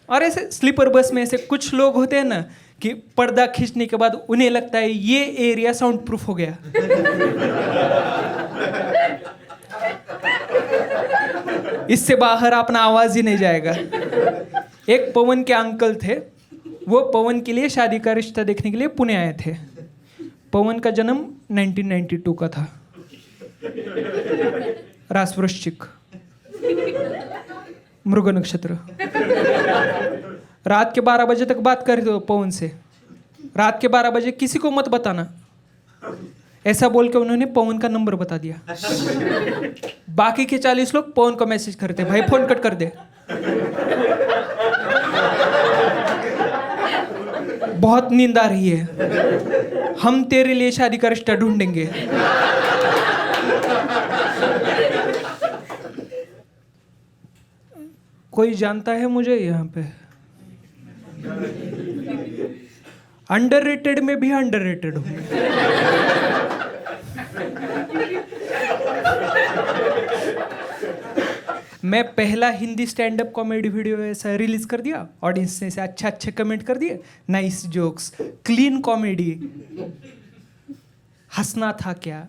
और ऐसे sleeper bus में ऐसे कुछ लोग होते हैं ना कि पर्दा खींचने के बाद उन्हें लगता है ये एरिया साउंड प्रूफ हो गया। इससे बाहर अपना आवाज ही नहीं जाएगा। एक पवन के अंकल थे, वो पवन के लिए शादी का रिश्ता देखने के लिए पुणे आए थे। पवन का जन्म 1992 का था, राशि वृश्चिक, मृग नक्षत्र। रात के 12 बजे तक बात कर दो पवन से। रात के 12 बजे किसी को मत बताना, ऐसा बोल के उन्होंने पवन का नंबर बता दिया। बाकी के 40 लोग पवन को मैसेज करते, भाई फोन कट कर दे, बहुत नींद आ रही है, हम तेरे लिए शादी का रिश्ता ढूंढेंगे। कोई जानता है मुझे यहाँ पे? अंडररेटेड में भी अंडररेटेड हूँ। मैं पहला Hindi stand up comedy video ऐसा रिलीज कर दिया, ऑडियंस ने ऐसे अच्छे कमेंट कर दिए, नाइस जोक्स, क्लीन कॉमेडी। हंसना था क्या?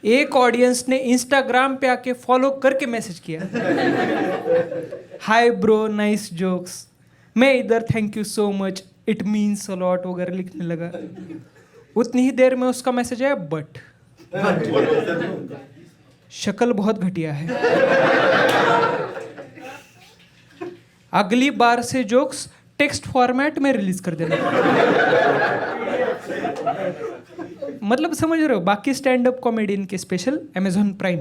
एक ऑडियंस ने इंस्टाग्राम पे आके फॉलो करके मैसेज किया, हाय ब्रो नाइस जोक्स। मैं इधर thank you so much, it means a lot वगैरह लिखने लगा। उतनी ही देर में उसका मैसेज आया बट शक्ल बहुत घटिया है, अगली बार से जोक्स टेक्स्ट फॉर्मेट में रिलीज कर देना। मतलब समझ रहे हो? बाकी स्टैंड अप कॉमेडियन के special Amazon prime,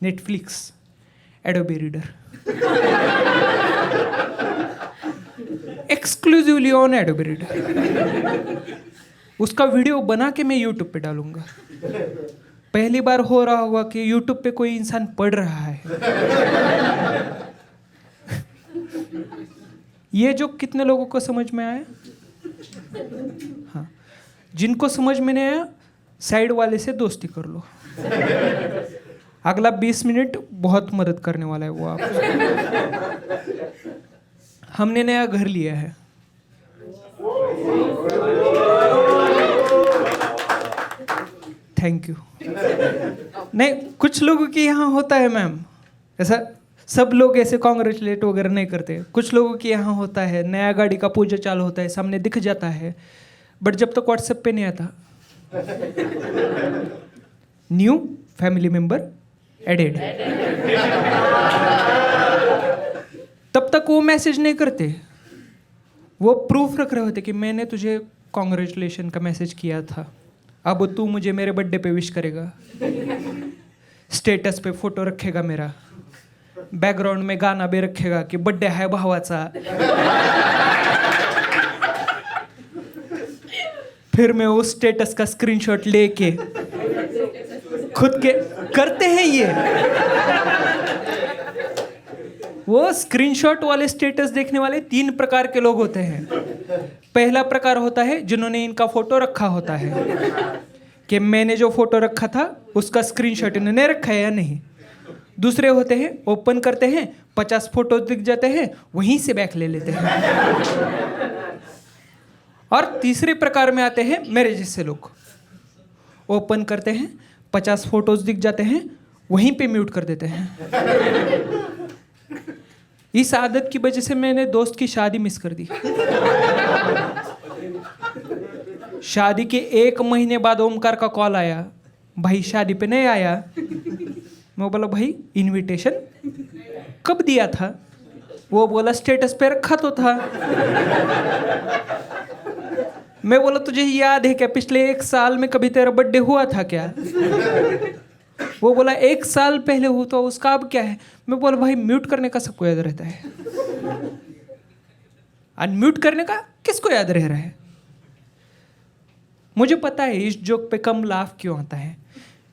Netflix, Adobe reader, exclusively on Adobe reader. उसका वीडियो बना के मैं यूट्यूब पे डालूंगा। पहली बार हो रहा होगा कि यूट्यूब पे कोई इंसान पढ़ रहा है। ये जो कितने लोगों को समझ में आया? हाँ, जिनको समझ में नहीं आया साइड वाले से दोस्ती कर लो, अगला 20 मिनट बहुत मदद करने वाला है वो आप। हमने नया घर लिया है, थैंक यू। नहीं, कुछ लोगों के यहाँ होता है मैम ऐसा, सब लोग ऐसे कॉन्ग्रेचुलेट वगैरह नहीं करते। कुछ लोगों के यहाँ होता है, नया गाड़ी का पूजा चालू होता है, सामने दिख जाता है, बट जब तक व्हाट्सएप पे नहीं आता, न्यू फैमिली मेंबर एडेड, तब तक वो मैसेज नहीं करते। वो प्रूफ रख रहे होते कि मैंने तुझे कॉन्ग्रेचुलेशन का मैसेज किया था, अब तू मुझे मेरे बर्थडे पे विश करेगा, स्टेटस पे फोटो रखेगा मेरा, बैकग्राउंड में गाना भी रखेगा कि बर्थडे है भावाचा। फिर मैं उस स्टेटस का स्क्रीनशॉट लेके खुद के करते हैं ये। वो स्क्रीनशॉट वाले स्टेटस देखने वाले 3 प्रकार के लोग होते हैं। पहला प्रकार होता है जिन्होंने इनका फोटो रखा होता है कि मैंने जो फोटो रखा था उसका स्क्रीनशॉट इन्होंने रखा है या नहीं। दूसरे होते हैं ओपन करते हैं, 50 फोटो दिख जाते हैं, वहीं से बैक ले लेते हैं। और तीसरे प्रकार में आते हैं मेरे जैसे लोग, ओपन करते हैं, 50 फोटोज दिख जाते हैं, वहीं पे म्यूट कर देते हैं। इस आदत की वजह से मैंने दोस्त की शादी मिस कर दी। शादी के 1 महीने बाद ओमकार का कॉल आया, भाई शादी पे नहीं आया। मैं बोला भाई इनविटेशन कब दिया था? वो बोला स्टेटस पे रखा तो था। मैं बोला तुझे याद है क्या पिछले 1 साल में कभी तेरा बर्थडे हुआ था क्या? वो बोला 1 साल पहले हुआ तो उसका अब क्या है? मैं बोला भाई म्यूट करने का सबको याद रहता है, अनम्यूट करने का किसको याद रह रहा है? मुझे पता है इस जोक पे कम लाफ क्यों आता है,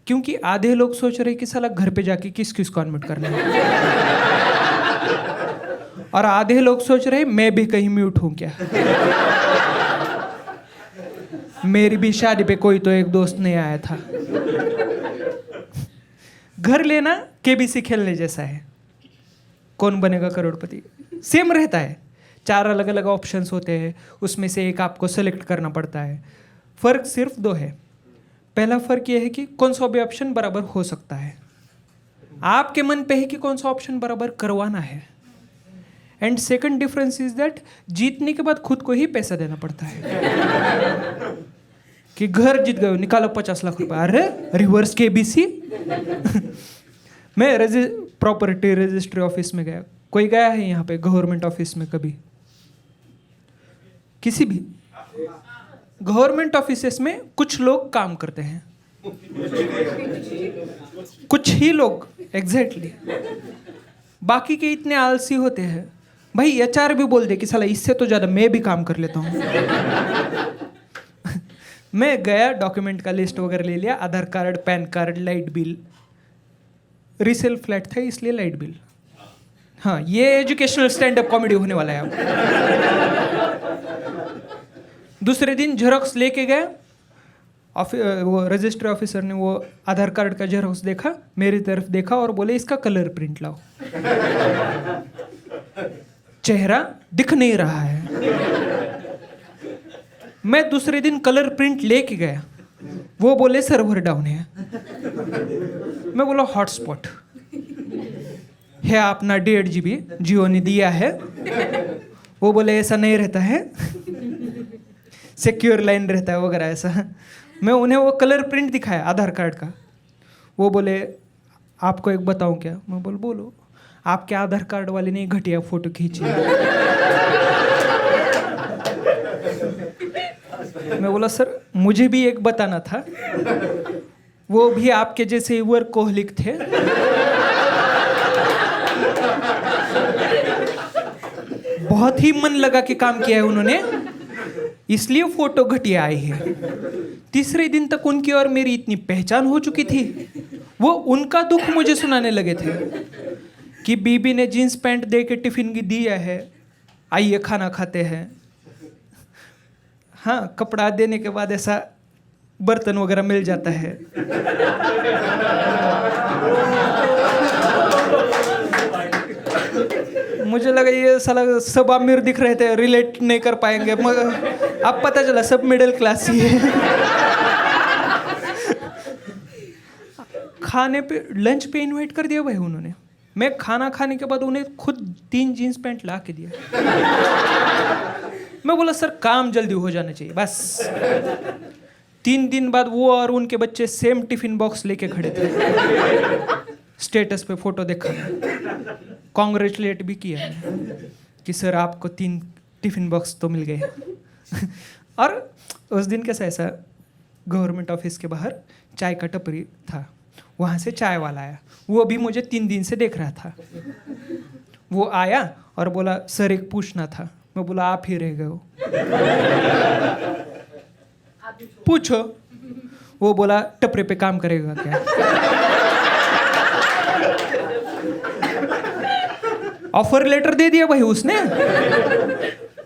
क्योंकि आधे लोग सोच रहे कि साला घर पे जाके किस किस को अनम्यूट करना है, और आधे लोग सोच रहे मैं भी कहीं म्यूट हूं क्या। मेरी भी शादी पे कोई तो एक दोस्त नहीं आया था। घर लेना केबीसी खेलने जैसा है। कौन बनेगा करोड़पति सेम रहता है, 4 अलग अलग ऑप्शंस होते हैं, उसमें से एक आपको सेलेक्ट करना पड़ता है। फ़र्क सिर्फ 2 है। पहला फ़र्क यह है कि कौन सा भी ऑप्शन बराबर हो सकता है, आपके मन पे है कि कौन सा ऑप्शन बराबर करवाना है। And second difference is that जीतने के बाद खुद को ही पैसा देना पड़ता है कि घर जीत गए निकालो 50 लाख रुपए। अरे रिवर्स केबीसी। मैं प्रॉपर्टी रजिस्ट्री ऑफिस में गया। कोई गया है यहाँ पे गवर्नमेंट ऑफिस में कभी? किसी भी गवर्नमेंट ऑफिसेस में कुछ लोग काम करते हैं, कुछ ही लोग एग्जैक्टली बाकी के इतने आलसी होते हैं। भाई एचआर भी बोल दे कि साला इससे तो ज़्यादा मैं भी काम कर लेता हूँ। मैं गया, डॉक्यूमेंट का लिस्ट वगैरह ले लिया, Aadhaar card, PAN card, light bill. Resale flat था इसलिए लाइट बिल। हाँ, ये एजुकेशनल स्टैंड अप कॉमेडी होने वाला है अब। दूसरे दिन जेरोक्स लेके गए, वो रजिस्ट्री ऑफिसर ने वो आधार कार्ड का जेरोक्स देखा, मेरी तरफ देखा और बोले इसका कलर प्रिंट लाओ। चेहरा दिख नहीं रहा है। मैं दूसरे दिन कलर प्रिंट लेके गया, वो बोले सर्वर डाउन है। मैं बोला हॉटस्पॉट है अपना 1.5 GB जियो ने दिया है। वो बोले ऐसा नहीं रहता है, सिक्योर लाइन रहता है वगैरह ऐसा। मैं उन्हें वो कलर प्रिंट दिखाया आधार कार्ड का। वो बोले आपको एक बताऊं क्या? मैं बोलो। आपके आधार कार्ड वाले ने घटिया फोटो खींची। मैं बोला सर मुझे भी एक बताना था, वो भी आपके जैसे वर्कोहलिक थे। बहुत ही मन लगा के काम किया है उन्होंने, इसलिए फोटो घटिया आई है। तीसरे दिन तक उनकी और मेरी इतनी पहचान हो चुकी थी, वो उनका दुख मुझे सुनाने लगे थे कि बीबी ने जीन्स पैंट दे के टिफिन की दिया है, आइए खाना खाते हैं। हाँ, कपड़ा देने के बाद ऐसा बर्तन वगैरह मिल जाता है। मुझे लगा ये साला सब अमीर दिख रहे थे, रिलेट नहीं कर पाएंगे, मगर अब पता चला सब मिडिल क्लास ही है। खाने पे, लंच पे इनवाइट कर दिया भाई उन्होंने। मैं खाना खाने के बाद उन्हें खुद 3 जीन्स पैंट ला के दिया। मैं बोला सर काम जल्दी हो जाना चाहिए बस। 3 दिन बाद वो और उनके बच्चे सेम टिफिन बॉक्स लेके खड़े थे। स्टेटस पे फोटो देखा, कॉन्ग्रेचुलेट भी किया कि सर आपको 3 टिफिन बॉक्स तो मिल गए। और उस दिन कैसा ऐसा गवर्नमेंट ऑफिस के बाहर चाय का टपरी था, वहाँ से चाय वाला आया। वो भी मुझे 3 दिन से देख रहा था। वो आया और बोला सर एक पूछना था। मैं बोला आप ही रह गए हो, पूछो। वो बोला टपरे पे काम करेगा क्या? ऑफर लेटर दे दिया भाई उसने।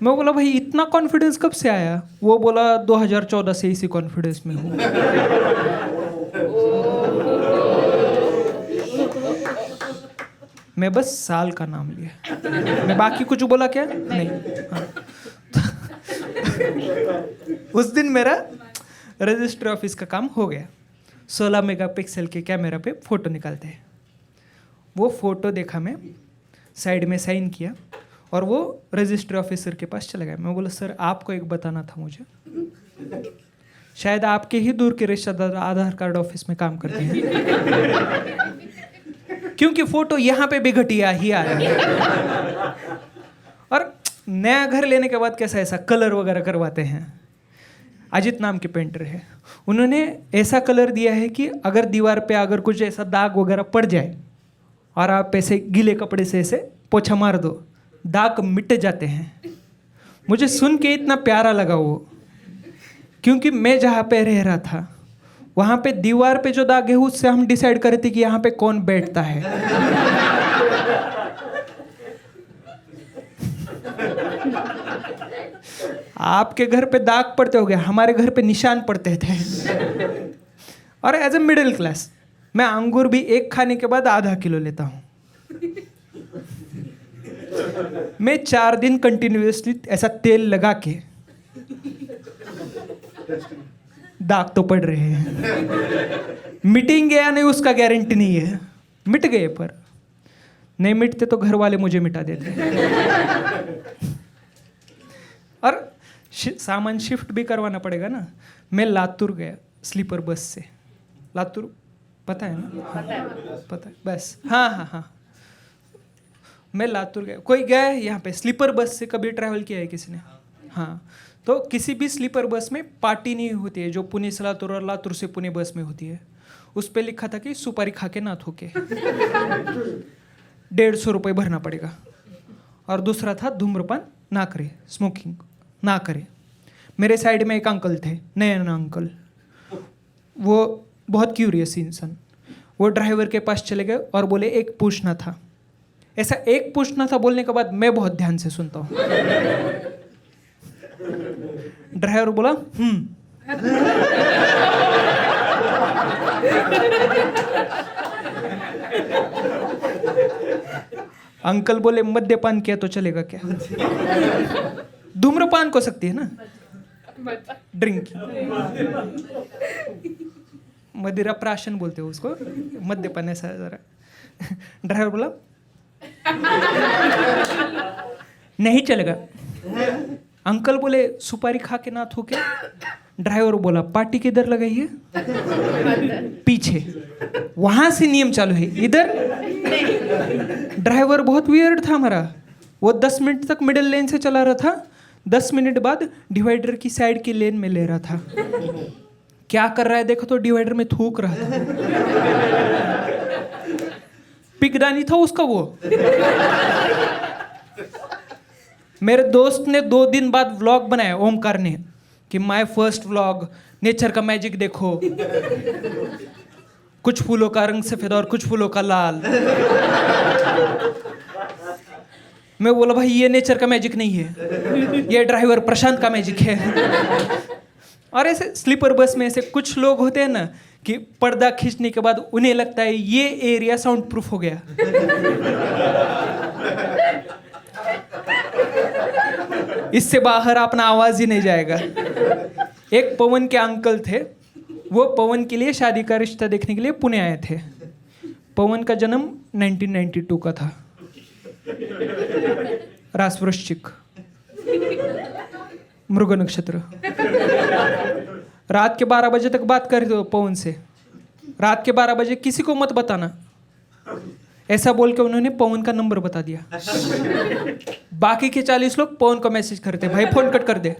मैं बोला भाई इतना कॉन्फिडेंस कब से आया? वो बोला 2014 से इसी कॉन्फिडेंस में हूँ। मैं बस साल का नाम लिया, मैं बाकी कुछ बोला क्या नहीं। हाँ। उस दिन मेरा रजिस्ट्री ऑफिस का काम हो गया। 16 मेगापिक्सल के कैमरा पे फोटो निकालते हैं। वो फोटो देखा, मैं साइड में साइन किया और वो रजिस्ट्री ऑफिसर के पास चला गया। मैं बोला सर आपको एक बताना था मुझे, शायद आपके ही दूर के रिश्तेदार आधार कार्ड ऑफिस में काम करते हैं, क्योंकि फोटो यहाँ पे भी घटिया ही आ रहा है। और नया घर लेने के बाद कैसा ऐसा कलर वगैरह करवाते हैं। अजित नाम के पेंटर है, उन्होंने ऐसा कलर दिया है कि अगर दीवार पे अगर कुछ ऐसा दाग वगैरह पड़ जाए और आप ऐसे गीले कपड़े से ऐसे पोछा मार दो, दाग मिट जाते हैं। मुझे सुन के इतना प्यारा लगा वो, क्योंकि मैं जहाँ पे रह रहा था वहाँ पे दीवार पे जो दाग है उससे हम डिसाइड करे थे कि यहाँ पे कौन बैठता है। आपके घर पे दाग पड़ते हो गए, हमारे घर पे निशान पड़ते थे। और एज ए मिडिल क्लास मैं अंगूर भी एक खाने के बाद आधा किलो लेता हूँ। मैं 4 दिन कंटिन्यूअसली ऐसा तेल लगा के, दाग तो पड़ रहे हैं, मिटेंगे या नहीं उसका गारंटी नहीं है। मिट गए, पर नहीं मिटते तो घर वाले मुझे मिटा देते। और सामान शिफ्ट भी करवाना पड़ेगा ना। मैं लातूर गया स्लीपर बस से। लातूर पता है ना? पता है बस। हाँ। मैं लातूर गया। कोई गया है यहाँ पे स्लीपर बस से? कभी ट्रैवल किया है किसी ने? हाँ, तो किसी भी स्लीपर बस में पार्टी नहीं होती है जो पुणे से लातूर और लातूर से पुणे बस में होती है। उस पर लिखा था कि सुपारी खा के ना थूके, 150 रुपये भरना पड़ेगा। और दूसरा था धूम्रपान ना करे, स्मोकिंग ना करे। मेरे साइड में एक अंकल थे, नयन अंकल। वो बहुत क्यूरियस इंसान। वो ड्राइवर के पास चले गए और बोले एक पूछना था। ऐसा एक पूछना था बोलने के बाद मैं बहुत ध्यान से सुनता हूँ। ड्राइवर बोला अंकल बोले मद्यपान किया तो चलेगा क्या? धूम्रपान को सकती है ना, ड्रिंकिंग। मदिरा प्राशन बोलते हो उसको, मद्यपान ऐसा जरा। ड्राइवर बोला नहीं चलेगा। अंकल बोले सुपारी खा के ना थूके। ड्राइवर बोला पार्टी किधर लगाई है? पीछे। वहां से नियम चालू है, इधर। ड्राइवर बहुत वियर्ड था हमारा। वो 10 मिनट तक मिडिल लेन से चला रहा था, 10 मिनट बाद डिवाइडर की साइड की लेन में ले रहा था। क्या कर रहा है देखो तो, डिवाइडर में थूक रहा था। पिगदानी था उसका वो। मेरे दोस्त ने 2 दिन बाद व्लॉग बनाया, ओमकार ने, कि माय फर्स्ट व्लॉग, नेचर का मैजिक देखो। कुछ फूलों का रंग सफेद और कुछ फूलों का लाल। मैं बोला भाई ये नेचर का मैजिक नहीं है, ये ड्राइवर प्रशांत का मैजिक है। और ऐसे स्लीपर बस में ऐसे कुछ लोग होते हैं ना कि पर्दा खींचने के बाद उन्हें लगता है ये एरिया साउंड प्रूफ हो गया। इससे बाहर अपना आवाज ही नहीं जाएगा। एक पवन के अंकल थे, वो पवन के लिए शादी का रिश्ता देखने के लिए पुणे आए थे। पवन का जन्म 1992 का था। रास वृश्चिक, मृग नक्षत्र। रात के 12 बजे तक बात कर रहे हो पवन से। रात के 12 बजे किसी को मत बताना, ऐसा बोल के उन्होंने पवन का नंबर बता दिया। बाकी के 40 लोग पवन को मैसेज करते, भाई फोन कट कर दे,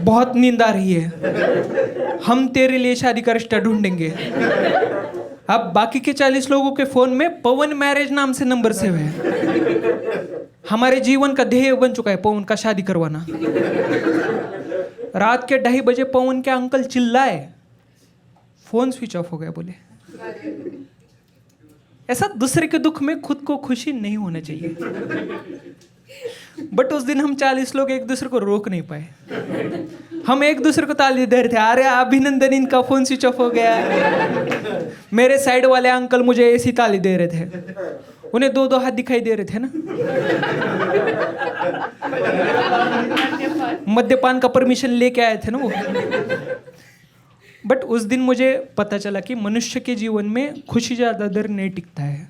बहुत नींद आ रही है, हम तेरे लिए शादी का रिश्ता ढूंढेंगे। अब बाकी के 40 लोगों के फोन में पवन मैरिज नाम से नंबर सेव है। हमारे जीवन का ध्येय बन चुका है पवन का शादी करवाना। रात के 2:30 बजे पवन के अंकल चिल्लाए, फोन स्विच ऑफ हो गया। बोले ऐसा दूसरे के दुख में खुद को खुशी नहीं होना चाहिए। बट उस दिन हम 40 लोग एक दूसरे को रोक नहीं पाए। हम एक दूसरे को ताली दे रहे थे, अरे अभिनंदन इनका फोन स्विच ऑफ हो गया। मेरे साइड वाले अंकल मुझे ऐसी ताली दे रहे थे, उन्हें 2-2 हाथ दिखाई दे रहे थे ना। मद्यपान का परमिशन लेके आए थे ना वो। बट उस दिन मुझे पता चला कि मनुष्य के जीवन में खुशी ज्यादा देर नहीं टिकता है।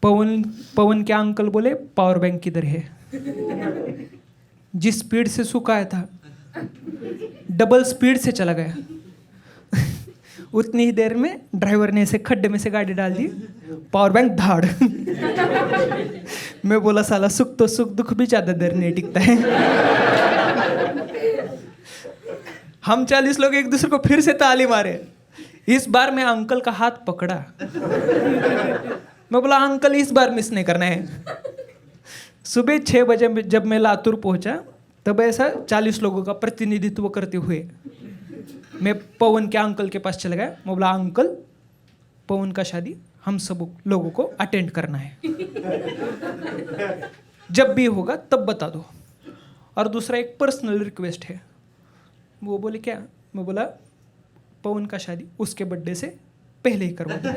पवन के अंकल बोले पावर बैंक किधर है? जिस स्पीड से सुख आया था डबल स्पीड से चला गया। उतनी ही देर में ड्राइवर ने ऐसे खड्डे में से गाड़ी डाल दी, पावर बैंक धाड़। मैं बोला साला सुख तो सुख, दुख भी ज्यादा देर नहीं टिकता है। हम 40 लोग एक दूसरे को फिर से ताली मारे। इस बार मैं अंकल का हाथ पकड़ा। मैं बोला अंकल इस बार मिस नहीं करना है। सुबह 6 बजे जब मैं लातूर पहुंचा तब ऐसा 40 लोगों का प्रतिनिधित्व करते हुए मैं पवन के अंकल के पास चला गया। मैं बोला अंकल पवन का शादी हम सब लोगों को अटेंड करना है, जब भी होगा तब बता दो। और दूसरा एक पर्सनल रिक्वेस्ट है। वो बोले क्या? मैं बोला पवन का शादी उसके बर्थडे से पहले ही करवा दो।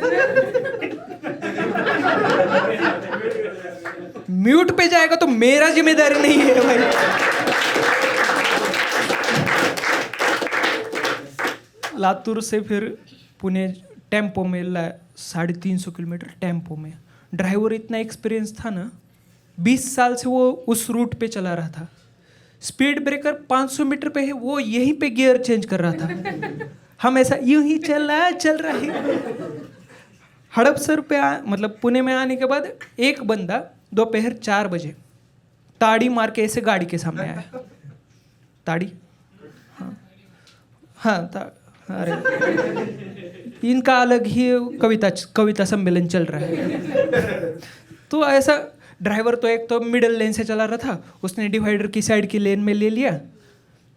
म्यूट पे जाएगा तो मेरा जिम्मेदारी नहीं है भाई। लातूर से फिर पुणे टेम्पो में 350 किलोमीटर टेम्पो में। ड्राइवर इतना एक्सपीरियंस था ना, 20 साल से वो उस रूट पे चला रहा था। स्पीड ब्रेकर 500 मीटर पे है, वो यहीं पे गियर चेंज कर रहा था। हम ऐसा यूं ही चल रहा है। हड़पसर पे मतलब पुणे में आने के बाद एक बंदा दोपहर 4 बजे ताड़ी मार के ऐसे गाड़ी के सामने आया। ताड़ी, हाँ अरे इनका अलग ही कविता सम्मेलन चल रहा है। तो ऐसा ड्राइवर तो एक तो मिडिल लेन से चला रहा था, उसने डिवाइडर की साइड की लेन में ले लिया।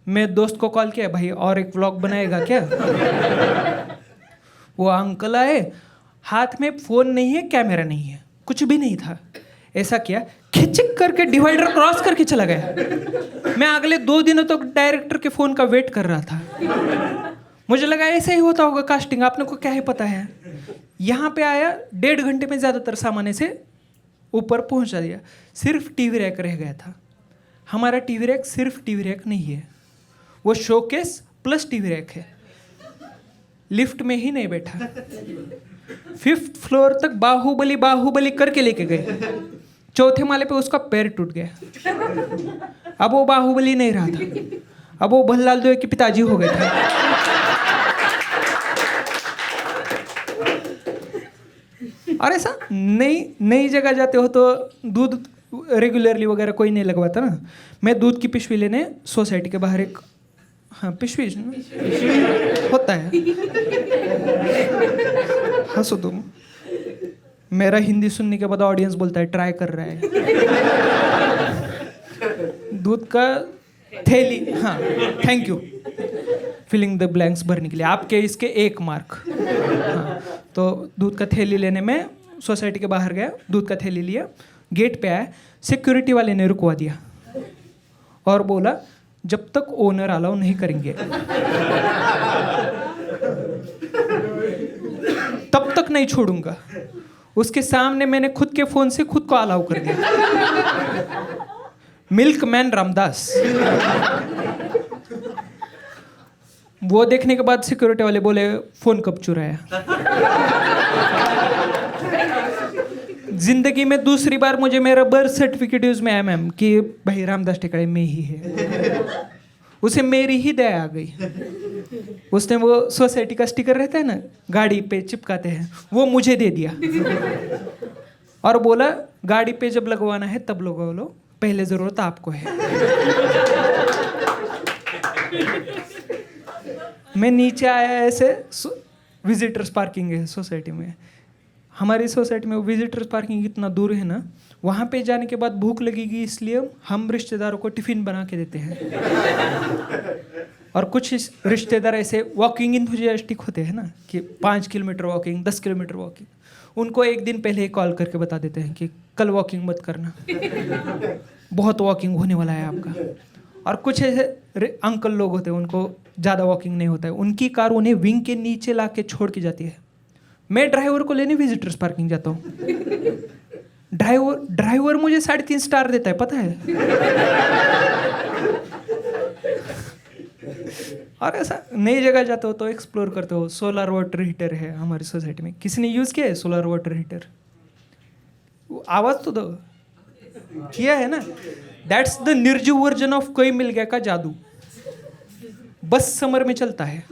मैं दोस्त को कॉल किया, भाई और एक व्लॉग बनाएगा क्या? वो अंकल आए, हाथ में फ़ोन नहीं है, कैमरा नहीं है, कुछ भी नहीं था। ऐसा किया, खिचक करके डिवाइडर क्रॉस करके चला गया। मैं अगले 2 दिनों तक डायरेक्टर के फ़ोन का वेट कर रहा था। मुझे लगा ऐसे ही होता होगा कास्टिंग, आपने को क्या ही पता है। यहाँ पे आया, 1.5 घंटे में ज़्यादातर सामान से ऊपर पहुँचा दिया। सिर्फ टीवी रैक रह गया था। हमारा टीवी रैक सिर्फ टीवी रैक नहीं है, वो शोकेस प्लस टीवी रैक है। लिफ्ट में ही नहीं बैठा, 5th फ्लोर तक बाहुबली करके लेके गए। 4थे माले पे उसका पैर टूट गया। अब वो बाहुबली नहीं रहा था, अब वो भल्लाल दो के पिताजी हो गए थे। और ऐसा नई जगह जाते हो तो दूध रेगुलरली वगैरह कोई नहीं लगवाता ना। मैं दूध की पिशवी लेने सोसाइटी के बाहर एक, हाँ पिशवी होता है, हंसो तुम। मेरा हिंदी सुनने के बाद ऑडियंस बोलता है ट्राई कर रहा है। दूध का थैली, हाँ thank you feeling the blanks भरने के लिए, आपके इसके 1 मार्क। हाँ, तो दूध का थैली लेने में सोसाइटी के बाहर गया, दूध का थैली लिया, गेट पे आया, सिक्योरिटी वाले ने रुकवा दिया और बोला जब तक ओनर अलाउ नहीं करेंगे तब तक नहीं छोड़ूंगा। उसके सामने मैंने खुद के फोन से खुद को अलाउ कर दिया। मिल्कमैन रामदास। वो देखने के बाद सिक्योरिटी वाले बोले फोन कब चुराया। जिंदगी में दूसरी बार मुझे मेरा बर्थ सर्टिफिकेट यूज में MM कि भाई रामदास टेकड़े में ही है। उसे मेरी ही दया आ गई। उसने वो सोसाइटी का स्टिकर रहता है ना, गाड़ी पे चिपकाते हैं, वो मुझे दे दिया और बोला गाड़ी पे जब लगवाना है तब लगवा लो, पहले जरूरत आपको है। मैं नीचे आया, ऐसे विजिटर्स पार्किंग है सोसाइटी में। हमारी सोसाइटी में विजिटर्स पार्किंग इतना दूर है ना, वहाँ पे जाने के बाद भूख लगेगी इसलिए हम रिश्तेदारों को टिफ़िन बना के देते हैं। और कुछ रिश्तेदार ऐसे वॉकिंग इंथुजियास्टिक होते हैं ना कि 5 किलोमीटर वॉकिंग, 10 किलोमीटर वॉकिंग, उनको एक दिन पहले ही कॉल करके बता देते हैं कि कल वॉकिंग मत करना, बहुत वॉकिंग होने वाला है आपका। और कुछ ऐसे अंकल लोग होते हैं, उनको ज़्यादा वॉकिंग नहीं होता है, उनकी कार उन्हें विंग के नीचे ला के छोड़ के जाती है। मैं ड्राइवर को लेने विजिटर्स पार्किंग जाता हूँ। ड्राइवर मुझे 3.5 स्टार देता है, पता है। और ऐसा नई जगह जाते हो तो एक्सप्लोर करते हो। सोलर वाटर हीटर है हमारी सोसाइटी में, किसी ने यूज़ किया है सोलर वाटर हीटर? आवाज़ तो दो, किया है ना। दैट्स द निर्जीव वर्जन ऑफ कोई मिल गया का जादू। बस समर में चलता है,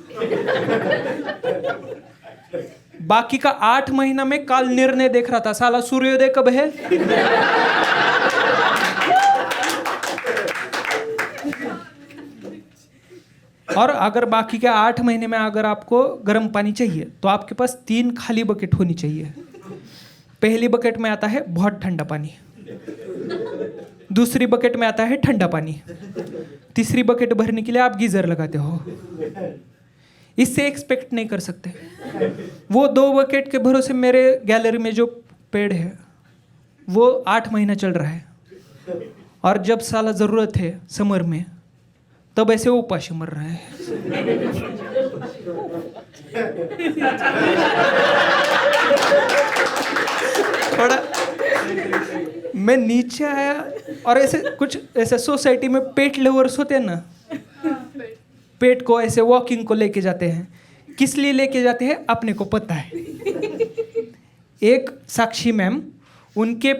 बाकी का 8 महीना में काल निर्णय देख रहा था, साला सूर्योदय कब है। और अगर बाकी के 8 महीने में अगर आपको गर्म पानी चाहिए तो आपके पास 3 खाली बकेट होनी चाहिए। पहली बकेट में आता है बहुत ठंडा पानी, दूसरी बकेट में आता है ठंडा पानी, तीसरी बकेट भरने के लिए आप गीजर लगाते हो। इससे एक्सपेक्ट नहीं कर सकते। वो 2 बकेट के भरोसे मेरे गैलरी में जो पेड़ है वो 8 महीना चल रहा है, और जब साला ज़रूरत है समर में तब ऐसे उपाशी मर रहा है। थोड़ा मैं नीचे आया और ऐसे कुछ ऐसे सोसाइटी में पेट लवर्स होते हैं ना, पेट को ऐसे वॉकिंग को लेके जाते हैं। किस लिए लेके जाते हैं अपने को पता है। एक साक्षी मैम उनके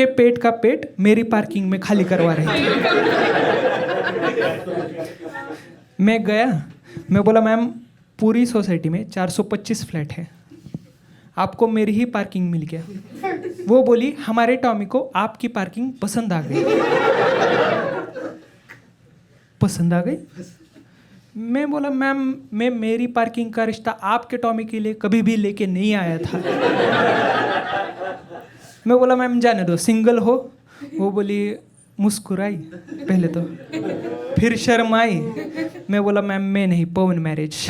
पेट का पेट मेरी पार्किंग में खाली करवा रहे थे। मैं गया, मैं बोला मैम पूरी सोसाइटी में 425 फ्लैट है, आपको मेरी ही पार्किंग मिल गया। वो बोली हमारे टॉमी को आपकी पार्किंग पसंद आ गई। पसंद आ गई? मैं बोला मैम मैं मेरी पार्किंग का रिश्ता आपके टॉमी के लिए कभी भी लेके नहीं आया था। मैं बोला मैम जाने दो, सिंगल हो। वो बोली, मुस्कुराई पहले तो, फिर शर्माई। मैं बोला मैम मैं नहीं, पवन मैरिज।